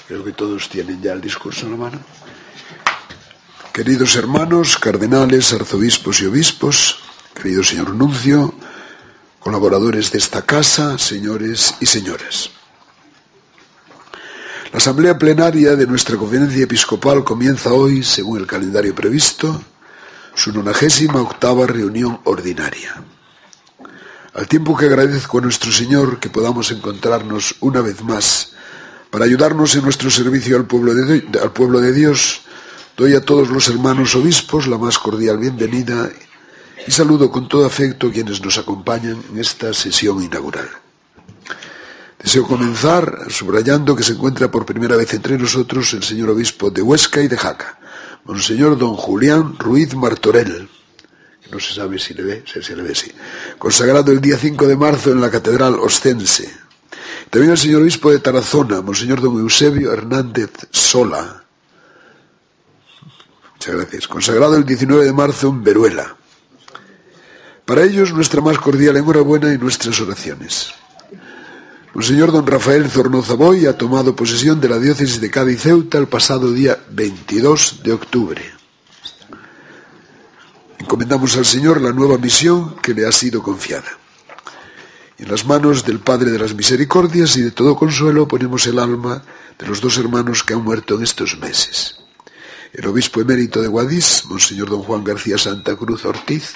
Creo que todos tienen ya el discurso en la mano. Queridos hermanos, cardenales, arzobispos y obispos, querido señor nuncio, colaboradores de esta casa, señores y señoras. La asamblea plenaria de nuestra conferencia episcopal comienza hoy, según el calendario previsto, su 98ª reunión ordinaria. Al tiempo que agradezco a nuestro Señor que podamos encontrarnos una vez más para ayudarnos en nuestro servicio al pueblo de Dios, doy a todos los hermanos obispos la más cordial bienvenida y saludo con todo afecto a quienes nos acompañan en esta sesión inaugural. Deseo comenzar subrayando que se encuentra por primera vez entre nosotros el señor obispo de Huesca y de Jaca, Monseñor don Julián Ruiz Martorell, que no se sabe si le ve, sí, consagrado el día 5 de marzo en la Catedral Ostense. También el señor obispo de Tarazona, Monseñor don Eusebio Hernández Sola, muchas gracias, consagrado el 19 de marzo en Veruela. Para ellos nuestra más cordial enhorabuena y nuestras oraciones. Monseñor don Rafael Zornoza Boy ha tomado posesión de la diócesis de Cádiz Ceuta el pasado día 22 de octubre. Encomendamos al Señor la nueva misión que le ha sido confiada. En las manos del Padre de las Misericordias y de todo consuelo ponemos el alma de los dos hermanos que han muerto en estos meses. El obispo emérito de Guadix, Monseñor don Juan García Santa Cruz Ortiz,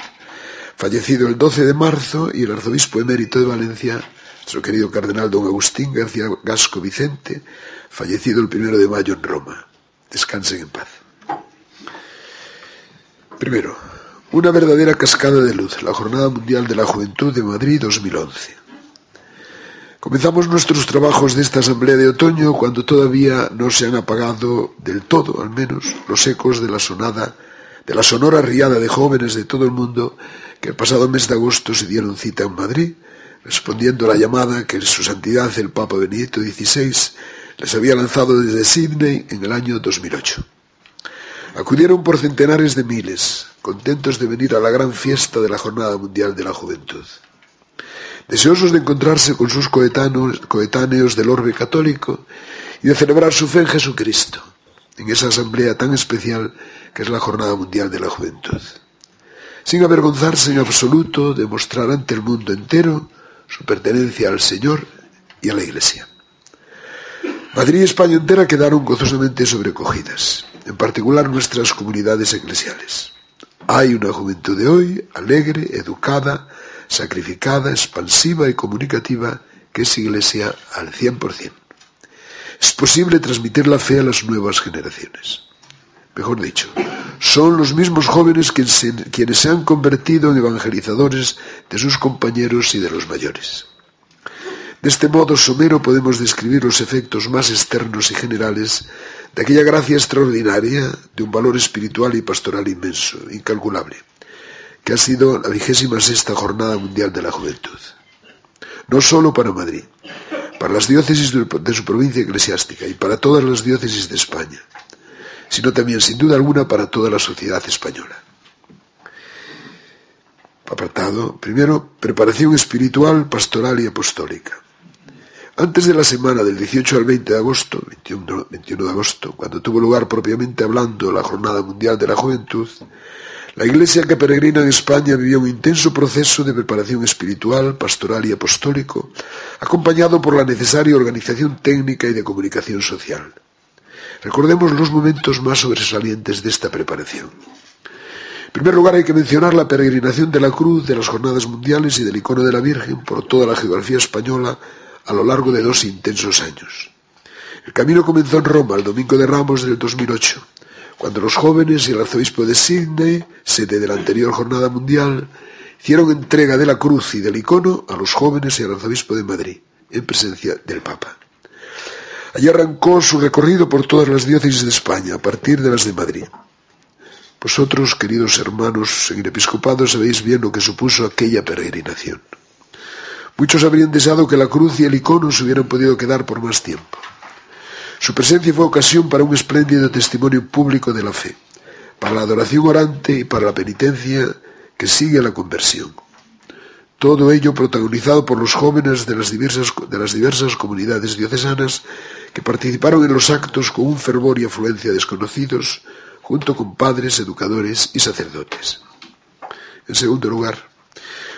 fallecido el 12 de marzo, y el arzobispo emérito de Valencia, nuestro querido cardenal don Agustín García Gasco Vicente, fallecido el 1 de mayo en Roma. Descansen en paz. Primero, una verdadera cascada de luz, la Jornada Mundial de la Juventud de Madrid 2011. Comenzamos nuestros trabajos de esta asamblea de otoño cuando todavía no se han apagado del todo, al menos, los ecos de la sonora riada de jóvenes de todo el mundo que el pasado mes de agosto se dieron cita en Madrid, respondiendo a la llamada que su santidad el Papa Benedicto XVI les había lanzado desde Sídney en el año 2008. Acudieron por centenares de miles, contentos de venir a la gran fiesta de la Jornada Mundial de la Juventud. Deseosos de encontrarse con sus coetáneos del orbe católico y de celebrar su fe en Jesucristo, en esa asamblea tan especial que es la Jornada Mundial de la Juventud. Sin avergonzarse en absoluto de mostrar ante el mundo entero su pertenencia al Señor y a la Iglesia. Madrid y España entera quedaron gozosamente sobrecogidas, en particular nuestras comunidades eclesiales. Hay una juventud de hoy, alegre, educada, sacrificada, expansiva y comunicativa, que es Iglesia al 100%. Es posible transmitir la fe a las nuevas generaciones. Mejor dicho, son los mismos jóvenes quienes se han convertido en evangelizadores de sus compañeros y de los mayores. De este modo somero podemos describir los efectos más externos y generales de aquella gracia extraordinaria, de un valor espiritual y pastoral inmenso, incalculable, que ha sido la 26ª Jornada Mundial de la Juventud. No solo para Madrid, para las diócesis de su provincia eclesiástica y para todas las diócesis de España, sino también, sin duda alguna, para toda la sociedad española. Apartado, primero, preparación espiritual, pastoral y apostólica. Antes de la semana del 18 al 20 de agosto, 21 de agosto, cuando tuvo lugar propiamente hablando la Jornada Mundial de la Juventud, la Iglesia que peregrina en España vivió un intenso proceso de preparación espiritual, pastoral y apostólico, acompañado por la necesaria organización técnica y de comunicación social. Recordemos los momentos más sobresalientes de esta preparación. En primer lugar, hay que mencionar la peregrinación de la cruz, de las Jornadas Mundiales y del icono de la Virgen por toda la geografía española a lo largo de 2 intensos años. El camino comenzó en Roma el Domingo de Ramos del 2008, cuando los jóvenes y el arzobispo de Sídney, sede de la anterior Jornada Mundial, hicieron entrega de la cruz y del icono a los jóvenes y al arzobispo de Madrid, en presencia del Papa. Allí arrancó su recorrido por todas las diócesis de España, a partir de las de Madrid. Vosotros, queridos hermanos en el episcopado, sabéis bien lo que supuso aquella peregrinación. Muchos habrían deseado que la cruz y el icono se hubieran podido quedar por más tiempo. Su presencia fue ocasión para un espléndido testimonio público de la fe, para la adoración orante y para la penitencia que sigue a la conversión. Todo ello protagonizado por los jóvenes de las diversas comunidades diocesanas que participaron en los actos con un fervor y afluencia desconocidos, junto con padres, educadores y sacerdotes. En segundo lugar,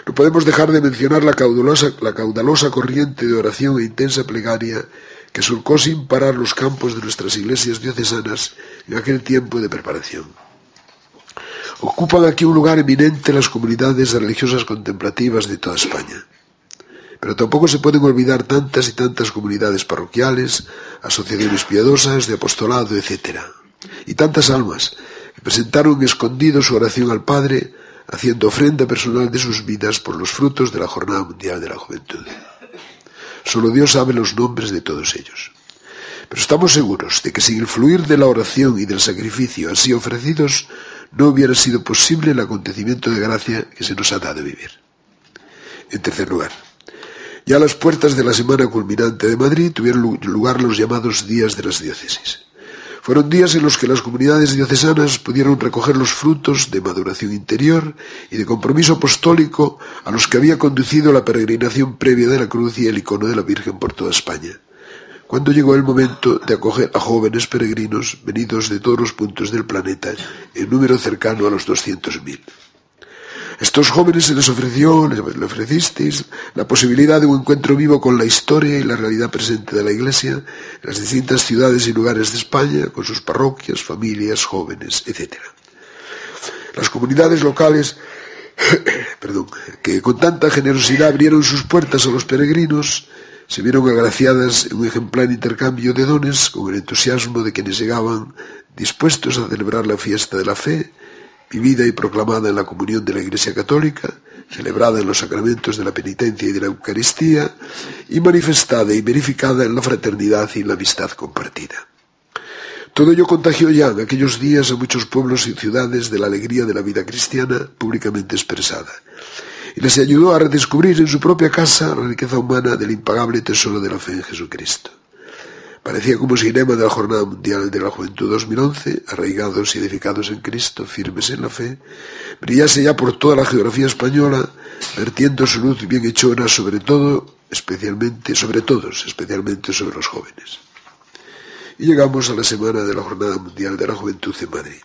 no podemos dejar de mencionar la caudalosa corriente de oración e intensa plegaria que surcó sin parar los campos de nuestras iglesias diocesanas en aquel tiempo de preparación. Ocupan aquí un lugar eminente las comunidades religiosas contemplativas de toda España. Pero tampoco se pueden olvidar tantas y tantas comunidades parroquiales, asociaciones piadosas, de apostolado, etc. Y tantas almas que presentaron escondidos su oración al Padre, haciendo ofrenda personal de sus vidas por los frutos de la Jornada Mundial de la Juventud. Solo Dios sabe los nombres de todos ellos. Pero estamos seguros de que sin el fluir de la oración y del sacrificio así ofrecidos, no hubiera sido posible el acontecimiento de gracia que se nos ha dado vivir. En tercer lugar, ya a las puertas de la Semana Culminante de Madrid tuvieron lugar los llamados Días de las Diócesis. Fueron días en los que las comunidades diocesanas pudieron recoger los frutos de maduración interior y de compromiso apostólico a los que había conducido la peregrinación previa de la cruz y el icono de la Virgen por toda España, cuando llegó el momento de acoger a jóvenes peregrinos venidos de todos los puntos del planeta, en número cercano a los 200.000. A estos jóvenes le ofrecisteis la posibilidad de un encuentro vivo con la historia y la realidad presente de la Iglesia en las distintas ciudades y lugares de España, con sus parroquias, familias, jóvenes, etc. Las comunidades locales que con tanta generosidad abrieron sus puertas a los peregrinos, se vieron agraciadas en un ejemplar intercambio de dones con el entusiasmo de quienes llegaban dispuestos a celebrar la fiesta de la fe, vivida y proclamada en la comunión de la Iglesia Católica, celebrada en los sacramentos de la penitencia y de la Eucaristía, y manifestada y verificada en la fraternidad y en la amistad compartida. Todo ello contagió ya en aquellos días a muchos pueblos y ciudades de la alegría de la vida cristiana públicamente expresada, y les ayudó a redescubrir en su propia casa la riqueza humana del impagable tesoro de la fe en Jesucristo. Parecía como si el lema de la Jornada Mundial de la Juventud 2011, arraigados y edificados en Cristo, firmes en la fe, brillase ya por toda la geografía española, vertiendo su luz bienhechora sobre todos, especialmente sobre los jóvenes. Y llegamos a la semana de la Jornada Mundial de la Juventud en Madrid.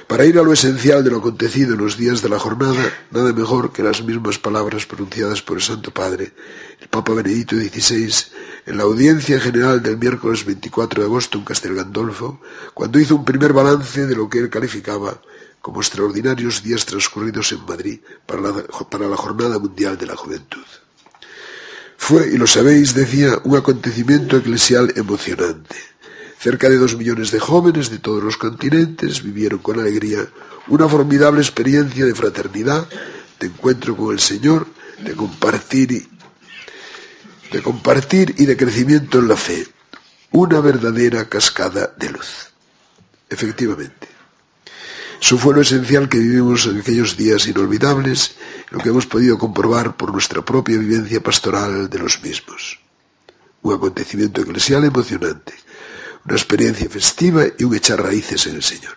Para ir a lo esencial de lo acontecido en los días de la jornada, nada mejor que las mismas palabras pronunciadas por el Santo Padre, el Papa Benedicto XVI, en la audiencia general del miércoles 24 de agosto en Castel Gandolfo, cuando hizo un primer balance de lo que él calificaba como extraordinarios días transcurridos en Madrid para la Jornada Mundial de la Juventud. Fue, y lo sabéis, decía, un acontecimiento eclesial emocionante. Cerca de 2 millones de jóvenes de todos los continentes vivieron con alegría una formidable experiencia de fraternidad, de encuentro con el Señor, de compartir y de crecimiento en la fe. Una verdadera cascada de luz. Efectivamente, eso fue lo esencial que vivimos en aquellos días inolvidables, lo que hemos podido comprobar por nuestra propia vivencia pastoral de los mismos. Un acontecimiento eclesial emocionante, una experiencia festiva y un echar raíces en el Señor.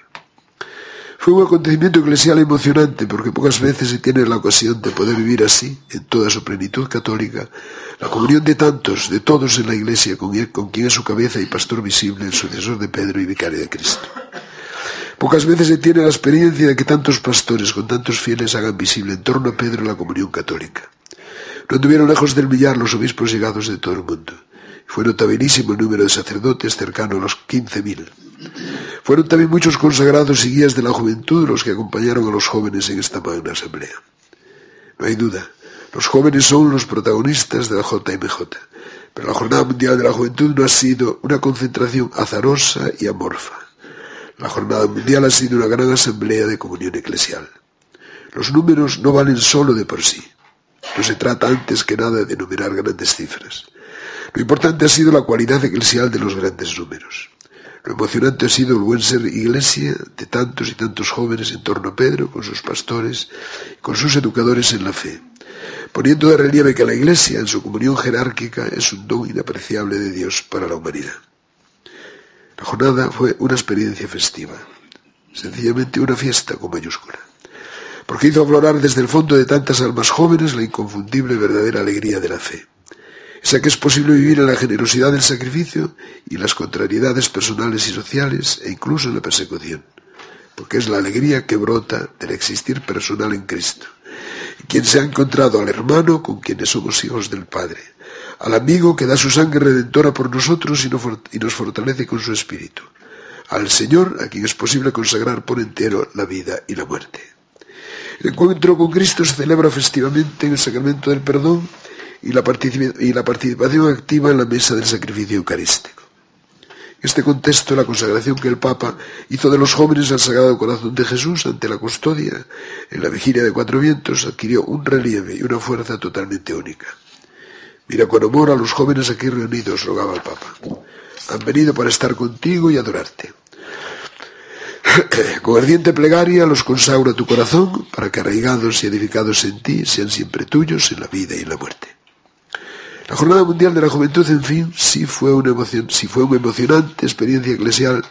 Fue un acontecimiento eclesial emocionante porque pocas veces se tiene la ocasión de poder vivir así, en toda su plenitud católica, la comunión de tantos, de todos en la Iglesia, con quien es su cabeza y pastor visible, el sucesor de Pedro y vicario de Cristo. Pocas veces se tiene la experiencia de que tantos pastores con tantos fieles hagan visible en torno a Pedro la comunión católica. No anduvieron lejos del millar los obispos llegados de todo el mundo. Fue notabilísimo el número de sacerdotes, cercano a los 15.000. Fueron también muchos consagrados y guías de la juventud los que acompañaron a los jóvenes en esta magna asamblea. No hay duda, los jóvenes son los protagonistas de la JMJ, pero la Jornada Mundial de la Juventud no ha sido una concentración azarosa y amorfa. La Jornada Mundial ha sido una gran asamblea de comunión eclesial. Los números no valen solo de por sí. No se trata antes que nada de enumerar grandes cifras. Lo importante ha sido la cualidad eclesial de los grandes números. Lo emocionante ha sido el buen ser iglesia de tantos y tantos jóvenes en torno a Pedro, con sus pastores, con sus educadores en la fe, poniendo de relieve que la Iglesia, en su comunión jerárquica, es un don inapreciable de Dios para la humanidad. La jornada fue una experiencia festiva, sencillamente una fiesta con mayúscula. porque hizo aflorar desde el fondo de tantas almas jóvenes la inconfundible y verdadera alegría de la fe. Esa que es posible vivir en la generosidad del sacrificio y en las contrariedades personales y sociales e incluso en la persecución, porque es la alegría que brota del existir personal en Cristo, y quien se ha encontrado al hermano con quienes somos hijos del Padre, al amigo que da su sangre redentora por nosotros y nos fortalece con su espíritu, al Señor a quien es posible consagrar por entero la vida y la muerte. El encuentro con Cristo se celebra festivamente en el sacramento del perdón y la participación activa en la mesa del sacrificio eucarístico. En este contexto, la consagración que el Papa hizo de los jóvenes al Sagrado Corazón de Jesús ante la custodia en la vigilia de Cuatro Vientos adquirió un relieve y una fuerza totalmente única. Mira con amor a los jóvenes aquí reunidos, rogaba el Papa. Han venido para estar contigo y adorarte. Con ardiente plegaria los consagro a tu corazón para que arraigados y edificados en ti sean siempre tuyos en la vida y en la muerte. La Jornada Mundial de la Juventud, en fin, sí fue una emocionante experiencia eclesial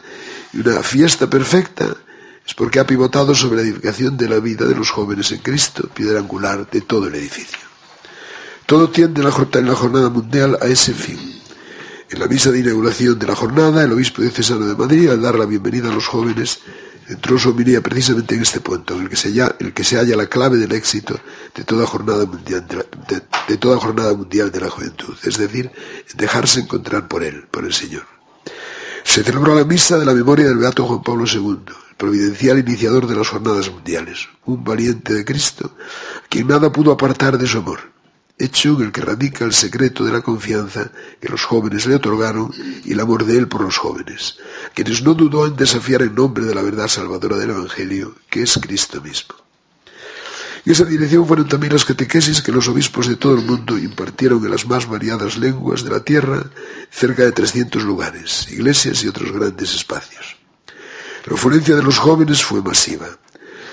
y una fiesta perfecta, es porque ha pivotado sobre la edificación de la vida de los jóvenes en Cristo, piedra angular de todo el edificio. Todo tiende en la Jornada Mundial a ese fin. En la misa de inauguración de la jornada, el obispo diocesano de Madrid, al dar la bienvenida a los jóvenes, entró su homilía precisamente en este punto, en el que se halla la clave del éxito de toda jornada mundial de la juventud, es decir, en dejarse encontrar por él, por el Señor. Se celebró la misa de la memoria del beato Juan Pablo II, el providencial iniciador de las jornadas mundiales, un valiente de Cristo, a quien nada pudo apartar de su amor, hecho en el que radica el secreto de la confianza que los jóvenes le otorgaron y el amor de él por los jóvenes, quienes no dudó en desafiar en nombre de la verdad salvadora del Evangelio, que es Cristo mismo. En esa dirección fueron también las catequesis que los obispos de todo el mundo impartieron en las más variadas lenguas de la tierra, cerca de 300 lugares, iglesias y otros grandes espacios. La afluencia de los jóvenes fue masiva.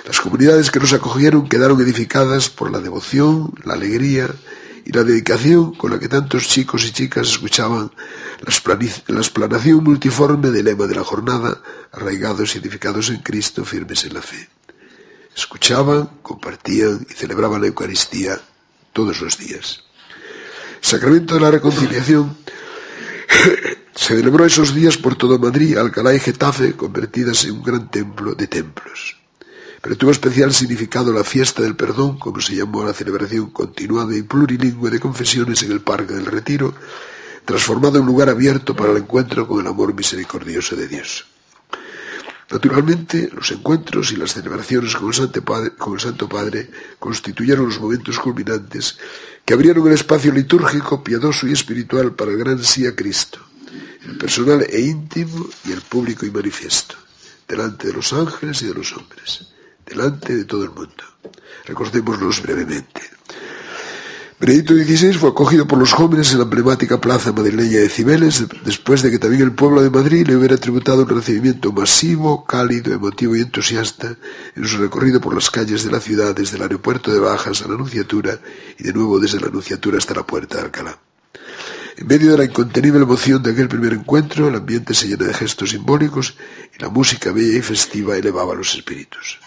Las comunidades que nos acogieron quedaron edificadas por la devoción, la alegría y la dedicación con la que tantos chicos y chicas escuchaban la explanación multiforme del lema de la jornada, arraigados y edificados en Cristo, firmes en la fe. Escuchaban, compartían y celebraban la Eucaristía todos los días. El sacramento de la reconciliación se celebró esos días por todo Madrid, Alcalá y Getafe, convertidas en un gran templo de templos. Pero tuvo especial significado la fiesta del perdón, como se llamó a la celebración continuada y plurilingüe de confesiones en el Parque del Retiro, transformado en lugar abierto para el encuentro con el amor misericordioso de Dios. Naturalmente, los encuentros y las celebraciones con el Santo Padre constituyeron los momentos culminantes que abrieron el espacio litúrgico, piadoso y espiritual para el gran sí a Cristo, el personal e íntimo y el público y manifiesto, delante de los ángeles y de los hombres, delante de todo el mundo. Recordémoslos brevemente. Benedicto XVI fue acogido por los jóvenes en la emblemática plaza madrileña de Cibeles, después de que también el pueblo de Madrid le hubiera tributado un recibimiento masivo, cálido, emotivo y entusiasta en su recorrido por las calles de la ciudad, desde el aeropuerto de Bajas a la Anunciatura y de nuevo desde la Anunciatura hasta la Puerta de Alcalá. En medio de la incontenible emoción de aquel primer encuentro, el ambiente se llena de gestos simbólicos y la música bella y festiva elevaba los espíritus.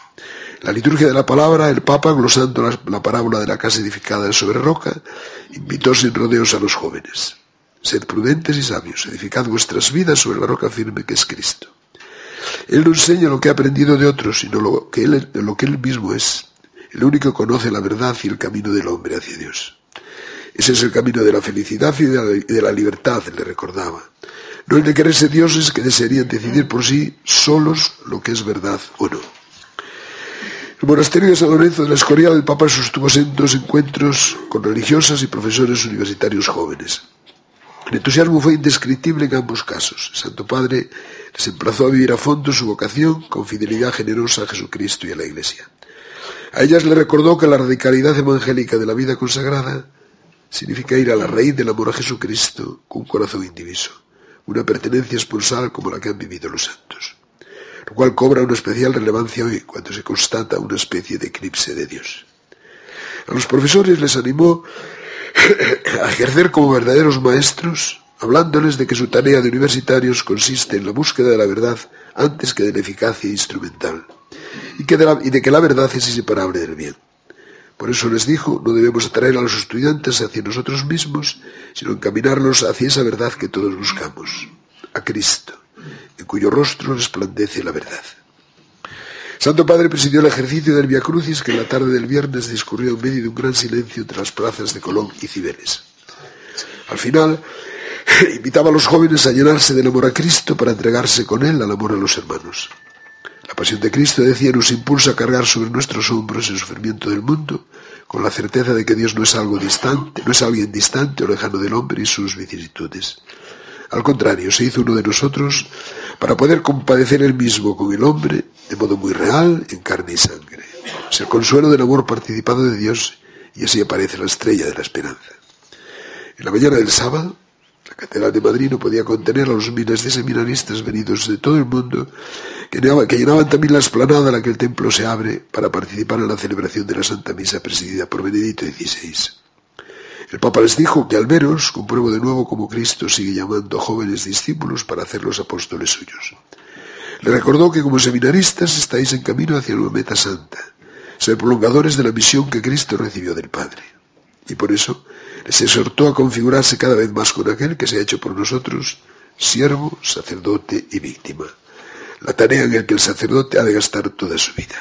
La liturgia de la palabra, el Papa, glosando la parábola de la casa edificada sobre roca, invitó sin rodeos a los jóvenes. Sed prudentes y sabios, edificad vuestras vidas sobre la roca firme que es Cristo. Él no enseña lo que ha aprendido de otros, sino lo que él mismo es, el único que conoce la verdad y el camino del hombre hacia Dios. Ese es el camino de la felicidad y de la libertad, le recordaba. No el de quererse dioses que desearían decidir por sí solos lo que es verdad o no. En el monasterio de San Lorenzo de la Escorial, el Papa sostuvo sendos encuentros con religiosas y profesores universitarios jóvenes. El entusiasmo fue indescriptible en ambos casos. El Santo Padre les emplazó a vivir a fondo su vocación con fidelidad generosa a Jesucristo y a la Iglesia. A ellas le recordó que la radicalidad evangélica de la vida consagrada significa ir a la raíz del amor a Jesucristo con un corazón indiviso, una pertenencia esponsal como la que han vivido los santos, lo cual cobra una especial relevancia hoy cuando se constata una especie de eclipse de Dios. A los profesores les animó a ejercer como verdaderos maestros, hablándoles de que su tarea de universitarios consiste en la búsqueda de la verdad antes que de la eficacia instrumental, y de que la verdad es inseparable del bien. Por eso les dijo, no debemos atraer a los estudiantes hacia nosotros mismos, sino encaminarlos hacia esa verdad que todos buscamos, a Cristo, en cuyo rostro resplandece la verdad. Santo Padre presidió el ejercicio del Via Crucis que en la tarde del viernes discurrió en medio de un gran silencio entre las plazas de Colón y Cibeles. Al final, invitaba a los jóvenes a llenarse del amor a Cristo para entregarse con él al amor a los hermanos. La pasión de Cristo, decía, nos impulsa a cargar sobre nuestros hombros el sufrimiento del mundo, con la certeza de que Dios no es algo distante, no es alguien distante o lejano del hombre y sus vicisitudes. Al contrario, se hizo uno de nosotros para poder compadecer él mismo con el hombre de modo muy real, en carne y sangre. Es el consuelo del amor participado de Dios y así aparece la estrella de la esperanza. En la mañana del sábado, la Catedral de Madrid no podía contener a los miles de seminaristas venidos de todo el mundo que llenaban también la explanada a la que el templo se abre para participar en la celebración de la Santa Misa presidida por Benedicto XVI. El Papa les dijo que al veros compruebo de nuevo cómo Cristo sigue llamando a jóvenes discípulos para hacerlos apóstoles suyos. Le recordó que como seminaristas estáis en camino hacia una meta santa, ser prolongadores de la misión que Cristo recibió del Padre. Y por eso les exhortó a configurarse cada vez más con aquel que se ha hecho por nosotros siervo, sacerdote y víctima. La tarea en la que el sacerdote ha de gastar toda su vida.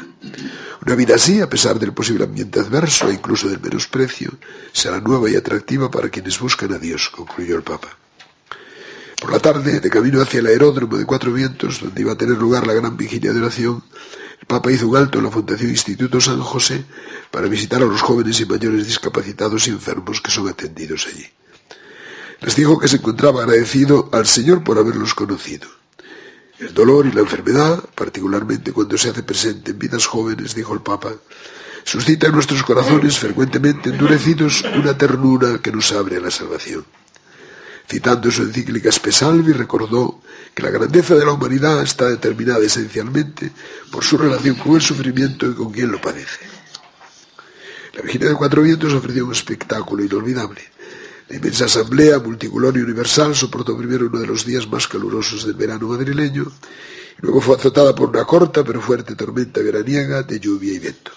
Una vida así, a pesar del posible ambiente adverso e incluso del menosprecio, será nueva y atractiva para quienes buscan a Dios, concluyó el Papa. Por la tarde, de camino hacia el aeródromo de Cuatro Vientos, donde iba a tener lugar la gran vigilia de oración, el Papa hizo un alto en la Fundación Instituto San José para visitar a los jóvenes y mayores discapacitados y enfermos que son atendidos allí. Les dijo que se encontraba agradecido al Señor por haberlos conocido. El dolor y la enfermedad, particularmente cuando se hace presente en vidas jóvenes, dijo el Papa, suscita en nuestros corazones frecuentemente endurecidos una ternura que nos abre a la salvación. Citando su encíclica Spe Salvi, recordó que la grandeza de la humanidad está determinada esencialmente por su relación con el sufrimiento y con quien lo padece. La vigilia de Cuatro Vientos ofreció un espectáculo inolvidable. La inmensa asamblea multicolor y universal soportó primero uno de los días más calurosos del verano madrileño y luego fue azotada por una corta pero fuerte tormenta veraniega de lluvia y viento.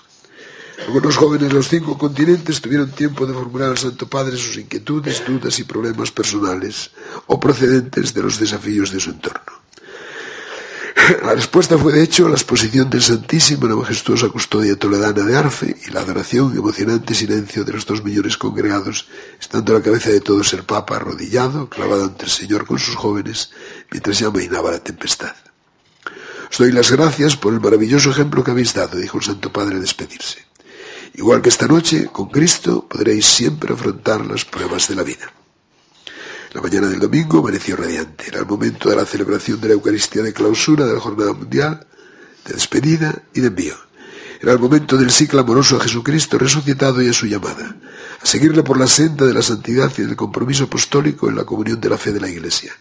Algunos jóvenes de los 5 continentes tuvieron tiempo de formular al Santo Padre sus inquietudes, dudas y problemas personales o procedentes de los desafíos de su entorno. La respuesta fue de hecho la exposición del Santísimo en la majestuosa custodia toledana de Arfe y la adoración y emocionante silencio de los 2 millones congregados, estando a la cabeza de todos el Papa arrodillado, clavado ante el Señor con sus jóvenes, mientras ya amainaba la tempestad. Os doy las gracias por el maravilloso ejemplo que habéis dado, dijo el Santo Padre al despedirse. Igual que esta noche, con Cristo, podréis siempre afrontar las pruebas de la vida. La mañana del domingo amaneció radiante. Era el momento de la celebración de la Eucaristía de clausura de la Jornada Mundial, de despedida y de envío. Era el momento del sí clamoroso a Jesucristo resucitado y a su llamada, a seguirle por la senda de la santidad y del compromiso apostólico en la comunión de la fe de la Iglesia,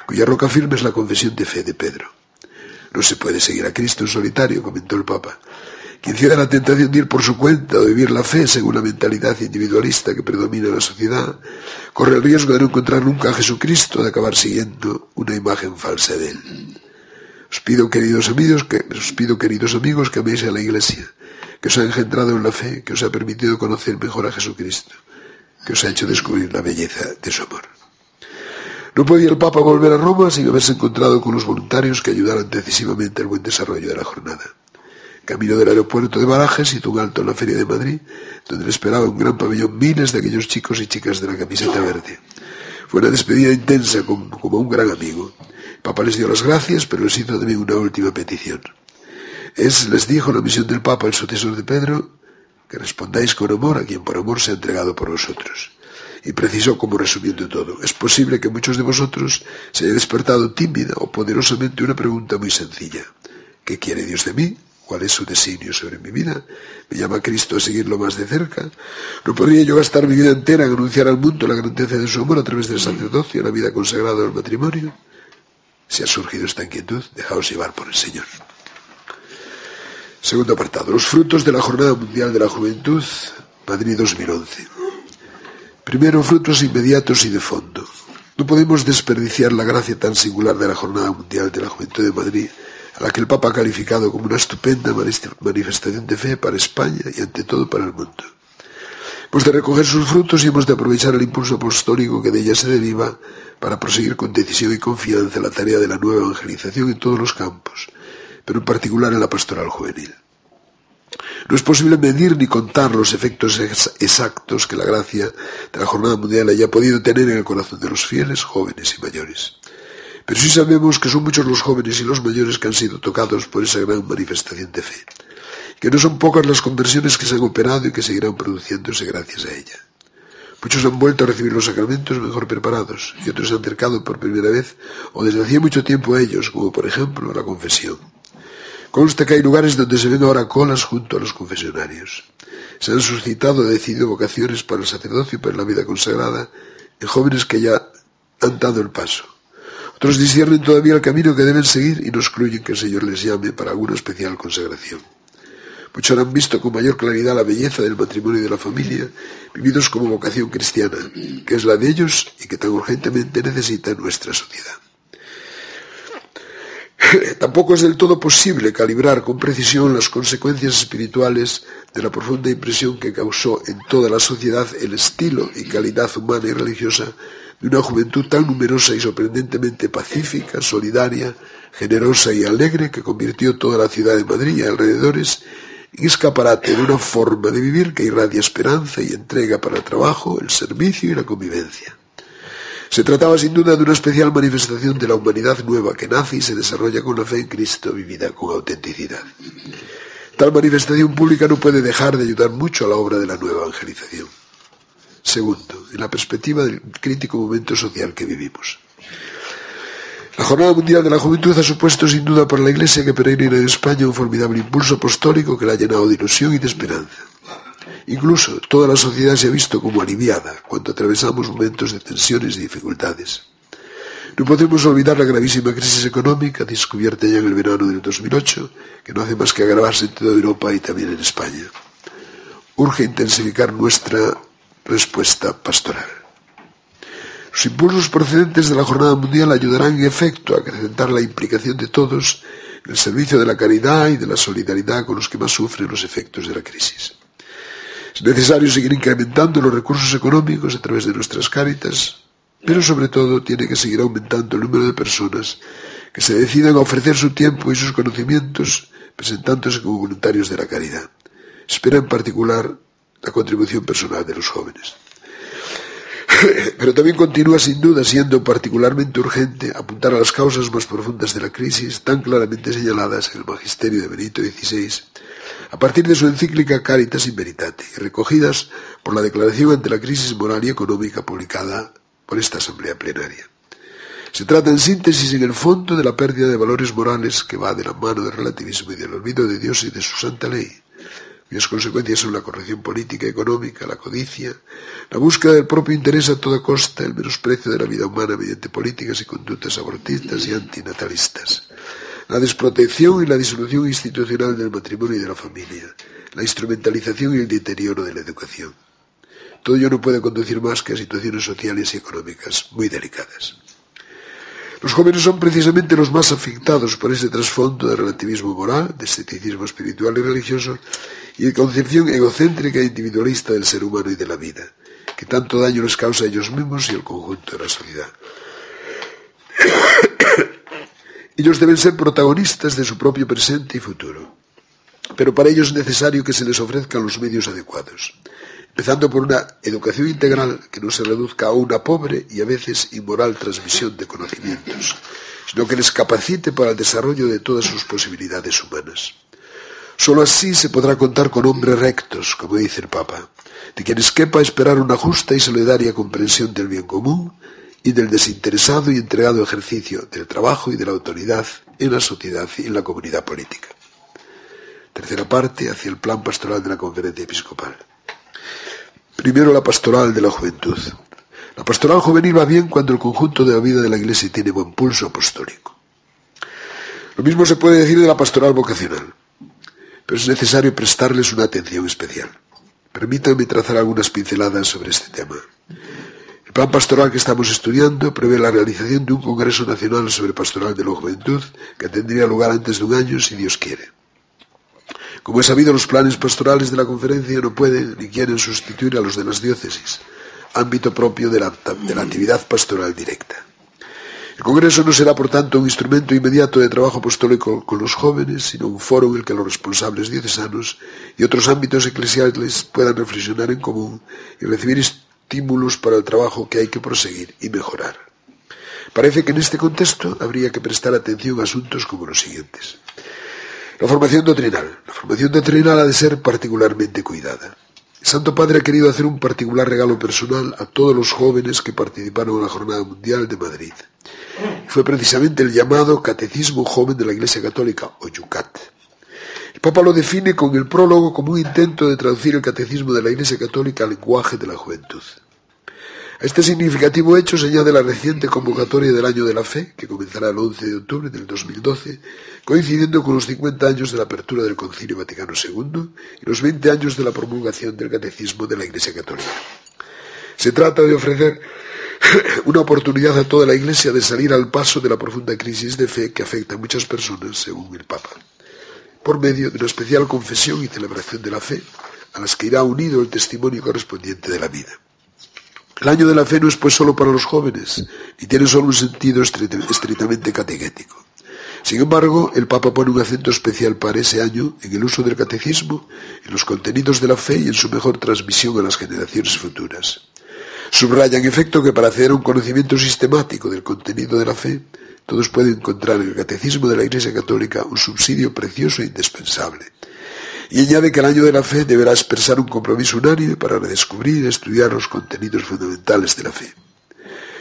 cuya roca firme es la confesión de fe de Pedro. No se puede seguir a Cristo en solitario, comentó el Papa. Quien ceda la tentación de ir por su cuenta o vivir la fe según la mentalidad individualista que predomina en la sociedad, corre el riesgo de no encontrar nunca a Jesucristo, de acabar siguiendo una imagen falsa de él. Os pido, queridos amigos, que améis a la Iglesia, que os ha engendrado en la fe, que os ha permitido conocer mejor a Jesucristo, que os ha hecho descubrir la belleza de su amor. No podía el Papa volver a Roma sin haberse encontrado con los voluntarios que ayudaran decisivamente al buen desarrollo de la jornada. Camino del aeropuerto de Barajas hizo un alto en la Feria de Madrid, donde le esperaba un gran pabellón miles de aquellos chicos y chicas de la camiseta verde. Fue una despedida intensa como un gran amigo. El Papa les dio las gracias, pero les hizo también una última petición. Les dijo la misión del Papa, el sucesor de Pedro, que respondáis con amor a quien por amor se ha entregado por vosotros. Y precisó como resumiendo todo. Es posible que muchos de vosotros se haya despertado tímida o poderosamente una pregunta muy sencilla. ¿Qué quiere Dios de mí? ¿Cuál es su designio sobre mi vida? ¿Me llama Cristo a seguirlo más de cerca? ¿No podría yo gastar mi vida entera en anunciar al mundo la grandeza de su amor a través del sacerdocio, la vida consagrada al matrimonio? Si ha surgido esta inquietud, dejaos llevar por el Señor. Segundo apartado. Los frutos de la Jornada Mundial de la Juventud, Madrid 2011. Primero, frutos inmediatos y de fondo. No podemos desperdiciar la gracia tan singular de la Jornada Mundial de la Juventud de Madrid a la que el Papa ha calificado como una estupenda manifestación de fe para España y ante todo para el mundo. Hemos de recoger sus frutos y hemos de aprovechar el impulso apostólico que de ella se deriva para proseguir con decisión y confianza la tarea de la nueva evangelización en todos los campos, pero en particular en la pastoral juvenil. No es posible medir ni contar los efectos exactos que la gracia de la Jornada Mundial haya podido tener en el corazón de los fieles, jóvenes y mayores. Pero sí sabemos que son muchos los jóvenes y los mayores que han sido tocados por esa gran manifestación de fe, que no son pocas las conversiones que se han operado y que seguirán produciéndose gracias a ella. Muchos han vuelto a recibir los sacramentos mejor preparados y otros se han acercado por primera vez o desde hacía mucho tiempo a ellos, como por ejemplo la confesión. Consta que hay lugares donde se ven ahora colas junto a los confesionarios. Se han suscitado decidido vocaciones para el sacerdocio y para la vida consagrada en jóvenes que ya han dado el paso. Otros disciernen todavía el camino que deben seguir y no excluyen que el Señor les llame para alguna especial consagración. Muchos han visto con mayor claridad la belleza del matrimonio y de la familia, vividos como vocación cristiana, que es la de ellos y que tan urgentemente necesita nuestra sociedad. Tampoco es del todo posible calibrar con precisión las consecuencias espirituales de la profunda impresión que causó en toda la sociedad el estilo y calidad humana y religiosa de una juventud tan numerosa y sorprendentemente pacífica, solidaria, generosa y alegre que convirtió toda la ciudad de Madrid y alrededores en escaparate de una forma de vivir que irradia esperanza y entrega para el trabajo, el servicio y la convivencia. Se trataba sin duda de una especial manifestación de la humanidad nueva que nace y se desarrolla con la fe en Cristo vivida con autenticidad. Tal manifestación pública no puede dejar de ayudar mucho a la obra de la nueva evangelización. Segundo, en la perspectiva del crítico momento social que vivimos. La Jornada Mundial de la Juventud ha supuesto sin duda para la Iglesia que peregrina en España un formidable impulso apostólico que la ha llenado de ilusión y de esperanza. Incluso toda la sociedad se ha visto como aliviada cuando atravesamos momentos de tensiones y dificultades. No podemos olvidar la gravísima crisis económica descubierta ya en el verano del 2008, que no hace más que agravarse en toda Europa y también en España. Urge intensificar nuestra respuesta pastoral. Los impulsos procedentes de la Jornada Mundial ayudarán en efecto a acrecentar la implicación de todos en el servicio de la caridad y de la solidaridad con los que más sufren los efectos de la crisis. Es necesario seguir incrementando los recursos económicos a través de nuestras cáritas, pero sobre todo tiene que seguir aumentando el número de personas que se decidan a ofrecer su tiempo y sus conocimientos presentándose como voluntarios de la caridad. Espera en particular la contribución personal de los jóvenes. Pero también continúa sin duda siendo particularmente urgente apuntar a las causas más profundas de la crisis tan claramente señaladas en el magisterio de Benedicto XVI a partir de su encíclica Caritas in Veritate y recogidas por la declaración ante la crisis moral y económica publicada por esta asamblea plenaria. Se trata en síntesis en el fondo de la pérdida de valores morales que va de la mano del relativismo y del olvido de Dios y de su santa ley, cuyas consecuencias son la corrección política y económica, la codicia, la búsqueda del propio interés a toda costa, el menosprecio de la vida humana mediante políticas y conductas abortistas y antinatalistas, la desprotección y la disolución institucional del matrimonio y de la familia, la instrumentalización y el deterioro de la educación. Todo ello no puede conducir más que a situaciones sociales y económicas muy delicadas. Los jóvenes son precisamente los más afectados por ese trasfondo de relativismo moral, de escepticismo espiritual y religioso y de concepción egocéntrica e individualista del ser humano y de la vida, que tanto daño les causa a ellos mismos y al conjunto de la sociedad. Ellos deben ser protagonistas de su propio presente y futuro, pero para ello es necesario que se les ofrezcan los medios adecuados, empezando por una educación integral que no se reduzca a una pobre y a veces inmoral transmisión de conocimientos, sino que les capacite para el desarrollo de todas sus posibilidades humanas. Solo así se podrá contar con hombres rectos, como dice el Papa, de quienes quepa esperar una justa y solidaria comprensión del bien común y del desinteresado y entregado ejercicio del trabajo y de la autoridad en la sociedad y en la comunidad política. Tercera parte, hacia el plan pastoral de la Conferencia Episcopal. Primero, la pastoral de la juventud. La pastoral juvenil va bien cuando el conjunto de la vida de la Iglesia tiene buen pulso apostólico. Lo mismo se puede decir de la pastoral vocacional, pero es necesario prestarles una atención especial. Permítanme trazar algunas pinceladas sobre este tema. El plan pastoral que estamos estudiando prevé la realización de un Congreso Nacional sobre Pastoral de la Juventud que tendría lugar antes de un año, si Dios quiere. Como es sabido, los planes pastorales de la conferencia no pueden ni quieren sustituir a los de las diócesis, ámbito propio de la actividad pastoral directa. El Congreso no será, por tanto, un instrumento inmediato de trabajo apostólico con los jóvenes, sino un foro en el que los responsables diocesanos y otros ámbitos eclesiales puedan reflexionar en común y recibir estímulos para el trabajo que hay que proseguir y mejorar. Parece que en este contexto habría que prestar atención a asuntos como los siguientes. La formación doctrinal. La formación doctrinal ha de ser particularmente cuidada. El Santo Padre ha querido hacer un particular regalo personal a todos los jóvenes que participaron en la Jornada Mundial de Madrid. Fue precisamente el llamado Catecismo Joven de la Iglesia Católica, o Yucat. El Papa lo define con el prólogo como un intento de traducir el Catecismo de la Iglesia Católica al lenguaje de la juventud. A este significativo hecho se añade la reciente convocatoria del Año de la Fe, que comenzará el 11 de octubre del 2012, coincidiendo con los 50 años de la apertura del Concilio Vaticano II y los 20 años de la promulgación del Catecismo de la Iglesia Católica. Se trata de ofrecer una oportunidad a toda la Iglesia de salir al paso de la profunda crisis de fe que afecta a muchas personas, según el Papa, por medio de una especial confesión y celebración de la fe, a las que irá unido el testimonio correspondiente de la vida. El Año de la Fe no es pues solo para los jóvenes, ni tiene solo un sentido estrictamente catequético. Sin embargo, el Papa pone un acento especial para ese año en el uso del catecismo, en los contenidos de la fe y en su mejor transmisión a las generaciones futuras. Subraya, en efecto, que para acceder a un conocimiento sistemático del contenido de la fe, todos pueden encontrar en el Catecismo de la Iglesia Católica un subsidio precioso e indispensable. Y añade que el Año de la Fe deberá expresar un compromiso unánime para redescubrir y estudiar los contenidos fundamentales de la fe.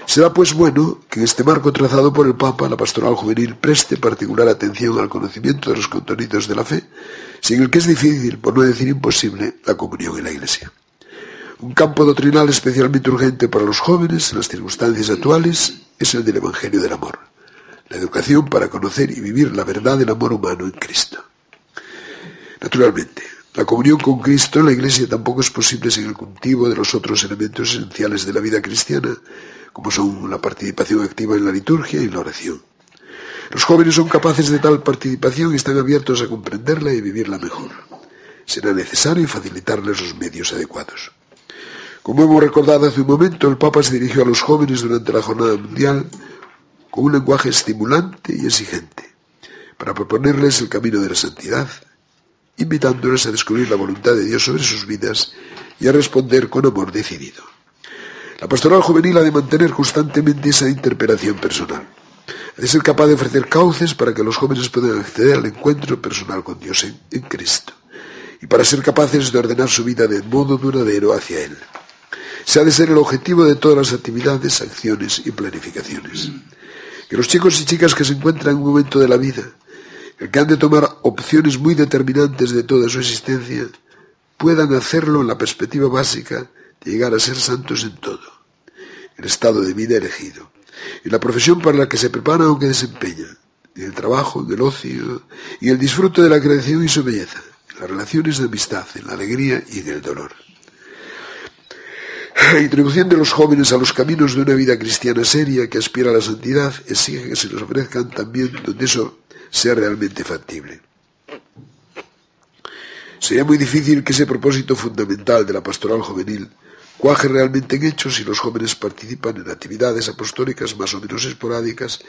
Será pues bueno que en este marco trazado por el Papa la pastoral juvenil preste particular atención al conocimiento de los contenidos de la fe, sin el que es difícil, por no decir imposible, la comunión en la Iglesia. Un campo doctrinal especialmente urgente para los jóvenes en las circunstancias actuales es el del Evangelio del Amor, la educación para conocer y vivir la verdad del amor humano en Cristo. Naturalmente, la comunión con Cristo en la Iglesia tampoco es posible sin el cultivo de los otros elementos esenciales de la vida cristiana, como son la participación activa en la liturgia y la oración. Los jóvenes son capaces de tal participación y están abiertos a comprenderla y vivirla mejor. Será necesario facilitarles los medios adecuados. Como hemos recordado hace un momento, el Papa se dirigió a los jóvenes durante la Jornada Mundial con un lenguaje estimulante y exigente, para proponerles el camino de la santidad, invitándoles a descubrir la voluntad de Dios sobre sus vidas y a responder con amor decidido. La pastoral juvenil ha de mantener constantemente esa interpelación personal. Ha de ser capaz de ofrecer cauces para que los jóvenes puedan acceder al encuentro personal con Dios en Cristo y para ser capaces de ordenar su vida de modo duradero hacia Él. Se ha de ser el objetivo de todas las actividades, acciones y planificaciones. Que los chicos y chicas que se encuentran en un momento de la vida, el que han de tomar opciones muy determinantes de toda su existencia, puedan hacerlo en la perspectiva básica de llegar a ser santos en todo, el estado de vida elegido, en la profesión para la que se preparan o que desempeñan, en el trabajo, en el ocio, y en el disfrute de la creación y su belleza, en las relaciones de amistad, en la alegría y en el dolor. La introducción de los jóvenes a los caminos de una vida cristiana seria que aspira a la santidad exige que se los ofrezcan también donde eso sea realmente factible. Sería muy difícil que ese propósito fundamental de la pastoral juvenil cuaje realmente en hechos si los jóvenes participan en actividades apostólicas más o menos esporádicas,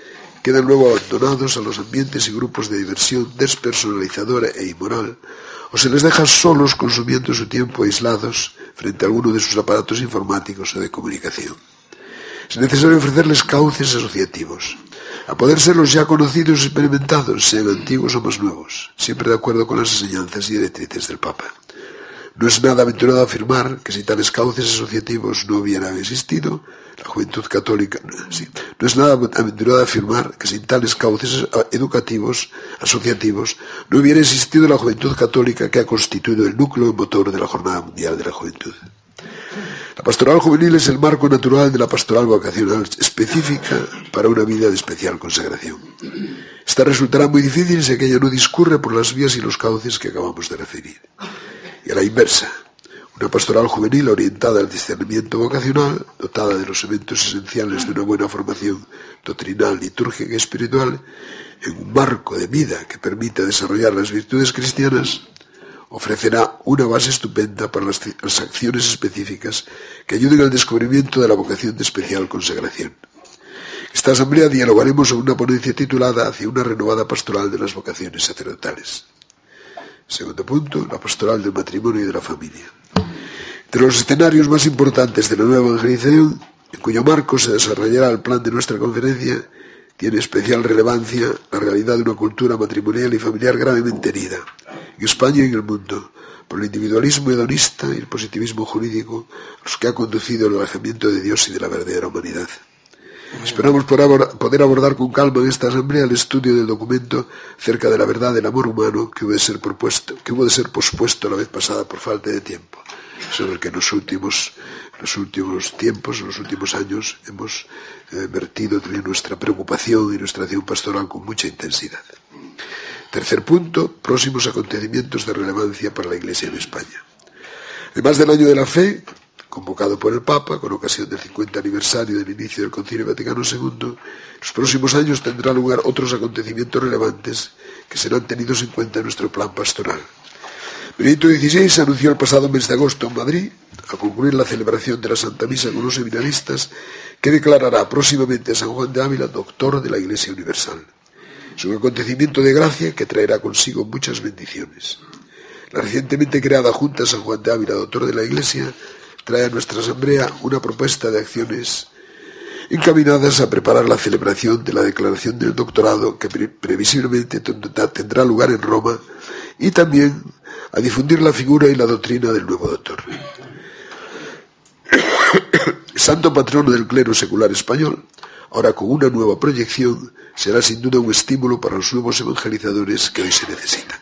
quedan luego abandonados a los ambientes y grupos de diversión despersonalizadora e inmoral, o se les deja solos consumiendo su tiempo aislados frente a alguno de sus aparatos informáticos o de comunicación. Es necesario ofrecerles cauces asociativos, a poder ser los ya conocidos y experimentados, sean antiguos o más nuevos, siempre de acuerdo con las enseñanzas y directrices del Papa. No es nada aventurado afirmar que si tales cauces asociativos no hubieran existido, la juventud católica... No es nada aventurado afirmar que sin tales cauces educativos, asociativos, no hubiera existido la juventud católica que ha constituido el núcleo motor de la Jornada Mundial de la Juventud. La pastoral juvenil es el marco natural de la pastoral vocacional específica para una vida de especial consagración. Esta resultará muy difícil si aquella no discurre por las vías y los cauces que acabamos de referir. Y a la inversa, Una pastoral juvenil orientada al discernimiento vocacional, dotada de los elementos esenciales de una buena formación doctrinal, litúrgica y espiritual, en un marco de vida que permita desarrollar las virtudes cristianas, ofrecerá una base estupenda para las acciones específicas que ayuden al descubrimiento de la vocación de especial consagración. Esta asamblea dialogaremos sobre una ponencia titulada Hacia una renovada pastoral de las vocaciones sacerdotales. Segundo punto, la pastoral del matrimonio y de la familia. Entre los escenarios más importantes de la nueva evangelización, en cuyo marco se desarrollará el plan de nuestra conferencia, tiene especial relevancia la realidad de una cultura matrimonial y familiar gravemente herida, en España y en el mundo, por el individualismo hedonista y el positivismo jurídico, a los que ha conducido el alejamiento de Dios y de la verdadera humanidad. Esperamos poder abordar con calma en esta asamblea el estudio del documento acerca de la verdad del amor humano que hubo de ser pospuesto la vez pasada por falta de tiempo, sobre el que en los últimos años hemos vertido también nuestra preocupación y nuestra acción pastoral con mucha intensidad. Tercer punto, próximos acontecimientos de relevancia para la Iglesia en España. Además del Año de la Fe, convocado por el Papa con ocasión del 50 aniversario del inicio del Concilio Vaticano II, en los próximos años tendrán lugar otros acontecimientos relevantes que serán tenidos en cuenta en nuestro plan pastoral. Benedicto XVI anunció el pasado mes de agosto en Madrid, al concluir la celebración de la Santa Misa con los seminaristas, que declarará próximamente a San Juan de Ávila doctor de la Iglesia Universal. Es un acontecimiento de gracia que traerá consigo muchas bendiciones. La recientemente creada Junta San Juan de Ávila, doctor de la Iglesia, trae a nuestra asamblea una propuesta de acciones encaminadas a preparar la celebración de la declaración del doctorado que previsiblemente tendrá lugar en Roma, y también a difundir la figura y la doctrina del nuevo doctor. Santo patrono del clero secular español, ahora con una nueva proyección, será sin duda un estímulo para los nuevos evangelizadores que hoy se necesitan.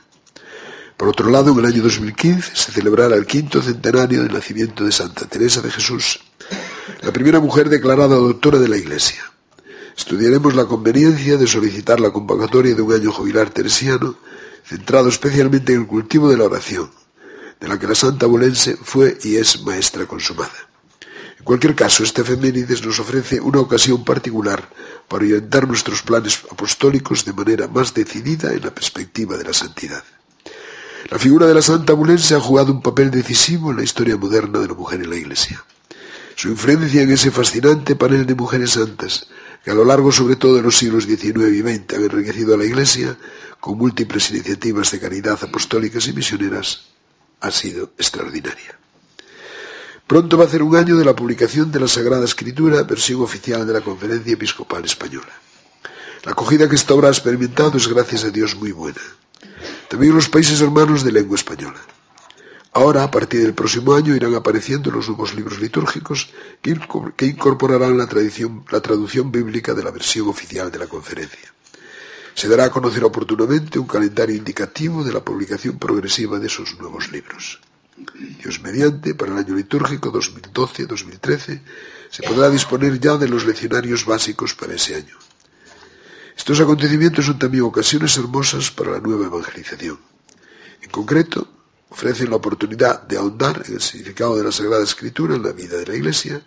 Por otro lado, en el año 2015 se celebrará el 5º centenario del nacimiento de Santa Teresa de Jesús, la primera mujer declarada doctora de la Iglesia. Estudiaremos la conveniencia de solicitar la convocatoria de un año jubilar teresiano, centrado especialmente en el cultivo de la oración, de la que la santa abulense fue y es maestra consumada. En cualquier caso, este efemérides nos ofrece una ocasión particular para orientar nuestros planes apostólicos de manera más decidida en la perspectiva de la santidad. La figura de la santa abulense ha jugado un papel decisivo en la historia moderna de la mujer en la Iglesia. Su influencia en ese fascinante panel de mujeres santas, que a lo largo sobre todo de los siglos XIX y XX han enriquecido a la Iglesia con múltiples iniciativas de caridad apostólicas y misioneras, ha sido extraordinaria. Pronto va a ser un año de la publicación de la Sagrada Escritura, versión oficial de la Conferencia Episcopal Española. La acogida que esta obra ha experimentado es, gracias a Dios, muy buena. También en los países hermanos de lengua española. Ahora, a partir del próximo año, irán apareciendo los nuevos libros litúrgicos que incorporarán la traducción bíblica de la versión oficial de la conferencia. Se dará a conocer oportunamente un calendario indicativo de la publicación progresiva de esos nuevos libros. Dios mediante, para el año litúrgico 2012-2013, se podrá disponer ya de los leccionarios básicos para ese año. Estos acontecimientos son también ocasiones hermosas para la nueva evangelización. En concreto, ofrecen la oportunidad de ahondar en el significado de la Sagrada Escritura en la vida de la Iglesia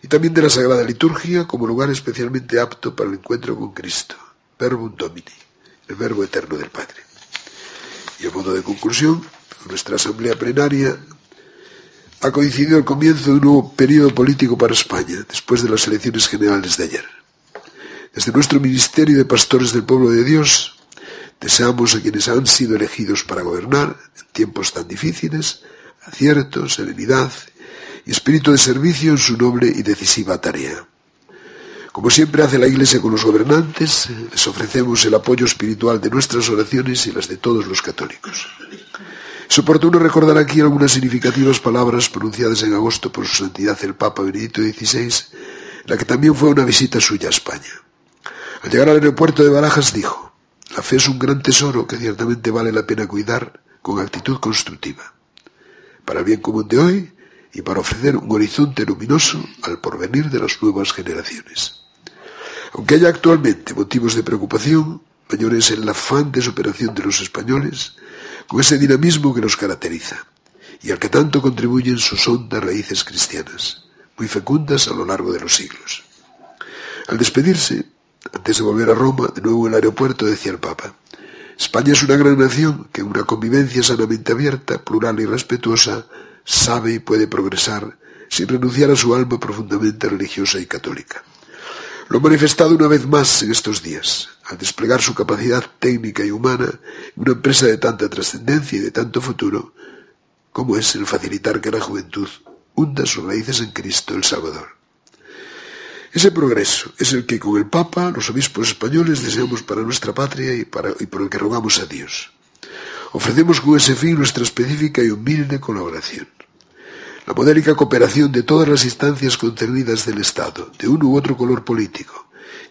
y también de la Sagrada Liturgia como lugar especialmente apto para el encuentro con Cristo, Verbum Domini, el Verbo eterno del Padre. Y a modo de conclusión, nuestra asamblea plenaria ha coincidido el comienzo de un nuevo periodo político para España, después de las elecciones generales de ayer. Desde nuestro Ministerio de Pastores del Pueblo de Dios, deseamos a quienes han sido elegidos para gobernar en tiempos tan difíciles, acierto, serenidad y espíritu de servicio en su noble y decisiva tarea. Como siempre hace la Iglesia con los gobernantes, les ofrecemos el apoyo espiritual de nuestras oraciones y las de todos los católicos. Es oportuno recordar aquí algunas significativas palabras pronunciadas en agosto por su santidad el Papa Benedicto XVI, la que también fue una visita suya a España. Al llegar al aeropuerto de Barajas dijo: «La fe es un gran tesoro que ciertamente vale la pena cuidar con actitud constructiva, para el bien común de hoy y para ofrecer un horizonte luminoso al porvenir de las nuevas generaciones. Aunque haya actualmente motivos de preocupación, mayor es el afán de superación de los españoles, con ese dinamismo que nos caracteriza, y al que tanto contribuyen sus hondas raíces cristianas, muy fecundas a lo largo de los siglos. Al despedirse, antes de volver a Roma, de nuevo en el aeropuerto, decía el Papa: España es una gran nación que en una convivencia sanamente abierta, plural y respetuosa sabe y puede progresar sin renunciar a su alma profundamente religiosa y católica. Lo ha manifestado una vez más en estos días, al desplegar su capacidad técnica y humana en una empresa de tanta trascendencia y de tanto futuro, como es el facilitar que la juventud hunda sus raíces en Cristo el Salvador. Ese progreso es el que con el Papa, los obispos españoles, deseamos para nuestra patria y por el que rogamos a Dios. Ofrecemos con ese fin nuestra específica y humilde colaboración. La modélica cooperación de todas las instancias concernidas del Estado, de uno u otro color político,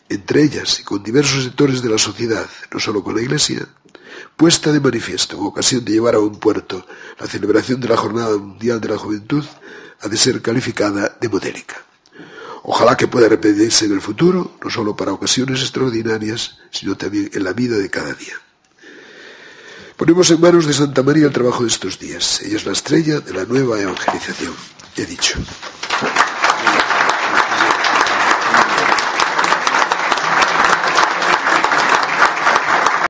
entre ellas y con diversos sectores de la sociedad, no solo con la Iglesia, puesta de manifiesto en ocasión de llevar a buen puerto la celebración de la Jornada Mundial de la Juventud, ha de ser calificada de modélica. Ojalá que pueda repetirse en el futuro, no solo para ocasiones extraordinarias, sino también en la vida de cada día. Ponemos en manos de Santa María el trabajo de estos días. Ella es la estrella de la nueva evangelización. He dicho.